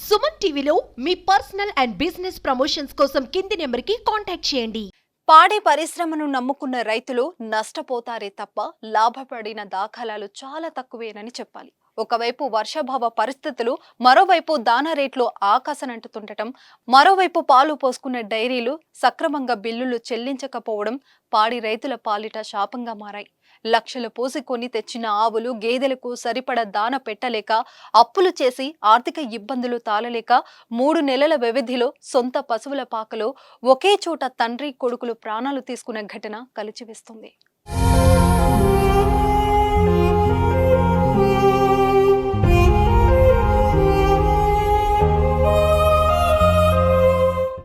సుమన్ టీవీలో మీ personal and business promotions కోసం కింది నెంబర్కి కాంటాక్ట్ చేయండి. పాడి పరిశ్రమను నమ్ముకున్న రైతులు నష్టపోతారే తప్ప లాభపడిన దాఖలాలు చాలా తక్కువేనని చెప్పాలి. ఒకవైపు వర్షాభావ పరిస్థితులు, మరోవైపు దానా రేట్లు ఆకాశనంటుతుండటం, మరోవైపు పాలు పోసుకున్న డైరీలు సక్రమంగా బిల్లులు చెల్లించకపోవడం పాడి రైతుల పాలిట శాపంగా మారాయి. లక్షలు పోసి కొని తెచ్చిన ఆవులు, గేదెలకు సరిపడ దాన పెట్టలేక, అప్పులు చేసి ఆర్థిక ఇబ్బందులు తాళలేక 3 నెలల వ్యవధిలో సొంత పశువుల పాకలో ఒకే చోట తండ్రి కొడుకులు ప్రాణాలు తీసుకున్న ఘటన కలిచివేస్తుంది.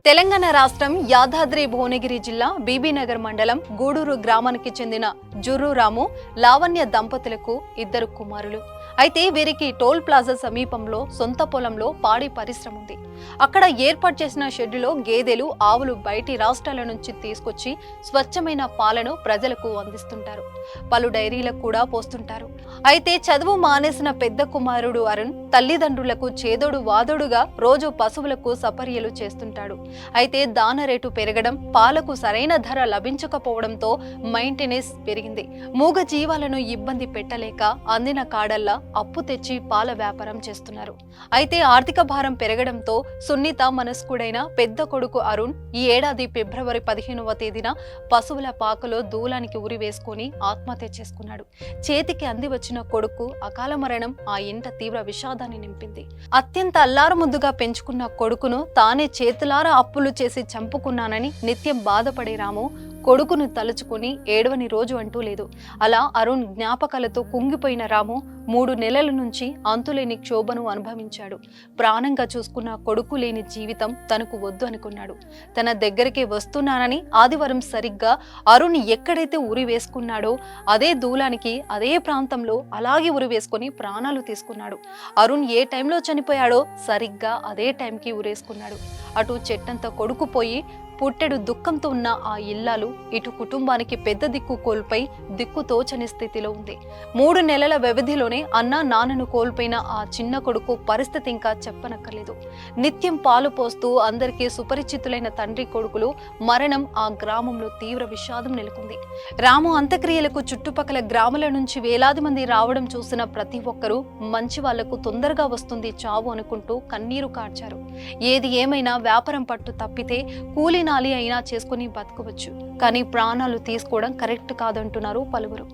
తెలంగాణ రాష్ట్రం యాదాద్రి భువనగిరి జిల్లా బీబీనగర్ మండలం గూడూరు గ్రామానికి చెందిన జుర్రు రాము, లావణ్య దంపతులకు 2 కుమారులు. అయితే వీరికి టోల్ ప్లాజా సమీపంలో సొంత పొలంలో పాడి పరిశ్రమ ఉంది. అక్కడ ఏర్పాటు చేసిన షెడ్డులో గేదెలు, ఆవులు బయటి రాష్ట్రాల నుంచి తీసుకొచ్చి స్వచ్ఛమైన పాలను ప్రజలకు అందిస్తుంటారు. పలు డైరీలకు కూడా పోస్తుంటారు. అయితే చదువు మానేసిన పెద్ద కుమారుడు అరుణ్ తల్లిదండ్రులకు చేదోడు వాదోడుగా రోజు పశువులకు సపర్యలు చేస్తుంటాడు. అయితే దాన రేటు పెరగడం, పాలకు సరైన ధర లభించకపోవడంతో మెయింటెనెన్స్ పెరిగింది. మూగ జీవాలను ఇబ్బంది పెట్టలేక అందిన కాడల్లా అప్పు తెచ్చి పాల వ్యాపారం చేస్తున్నారు. అయితే ఆర్థిక భారం పెరగడంతో సున్నిత మనస్కుడైన పెద్ద కొడుకు అరుణ్ ఈ ఏడాది ఫిబ్రవరి 15వ తేదీన పశువుల పాకలో దూలానికి ఉరి వేసుకుని ఆత్మహత్య చేసుకున్నాడు. చేతికి అంది వచ్చిన కొడుకు అకాల మరణం ఆ ఇంట తీవ్ర విషాదాన్ని నింపింది. అత్యంత అల్లారముద్దుగా పెంచుకున్న కొడుకును తానే చేతులారా అప్పులు చేసి చంపుకున్నానని నిత్యం బాధపడే రాము కొడుకును తలుచుకుని ఏడవని రోజు అంటూ లేదు. అలా అరుణ్ జ్ఞాపకాలతో కుంగిపోయిన రాము 3 నెలల నుంచి అంతులేని క్షోభను అనుభవించాడు. ప్రాణంగా చూసుకున్న కొడుకు లేని జీవితం తనకు వద్దు అనుకున్నాడు. తన దగ్గరికి వస్తున్నానని ఆదివారం సరిగ్గా అరుణ్ ఎక్కడైతే ఉరి వేసుకున్నాడో అదే దూలానికి, అదే ప్రాంతంలో అలాగే ఉరి వేసుకుని ప్రాణాలు తీసుకున్నాడు. అరుణ్ ఏ టైంలో చనిపోయాడో సరిగ్గా అదే టైంకి ఉరేసుకున్నాడు. అటు చెట్టంత కొడుకు పోయి పుట్టెడు దుఃఖంతో ఉన్న ఆ ఇల్లాలు ఇటు కుటుంబానికి పెద్ద దిక్కు కోల్పోయి దిక్కు తోచని స్థితిలో ఉంది. 3 నెలల వ్యవధిలోనే అన్న నాన్నను కోల్పోయిన ఆ చిన్న కొడుకు పరిస్థితి ఇంకా చెప్పనక్కర్లేదు. నిత్యం పాలు పోస్తూ అందరికీ సుపరిచితులైన తండ్రి కొడుకులు మరణం ఆ గ్రామంలో తీవ్ర విషాదం నెలకొంది. రాము అంత్యక్రియలకు చుట్టుపక్కల గ్రామాల నుంచి వేలాది మంది రావడం చూసిన ప్రతి ఒక్కరూ మంచి వాళ్లకు తొందరగా వస్తుంది చావు అనుకుంటూ కన్నీరు కార్చారు. ఏది ఏమైనా వ్యాపారం పట్టు తప్పితే కూలీ నాలి అయినా చేసుకుని బతకవచ్చు, కానీ ప్రాణాలు తీసుకోవడం కరెక్ట్ కాదంటున్నారు పలువురు.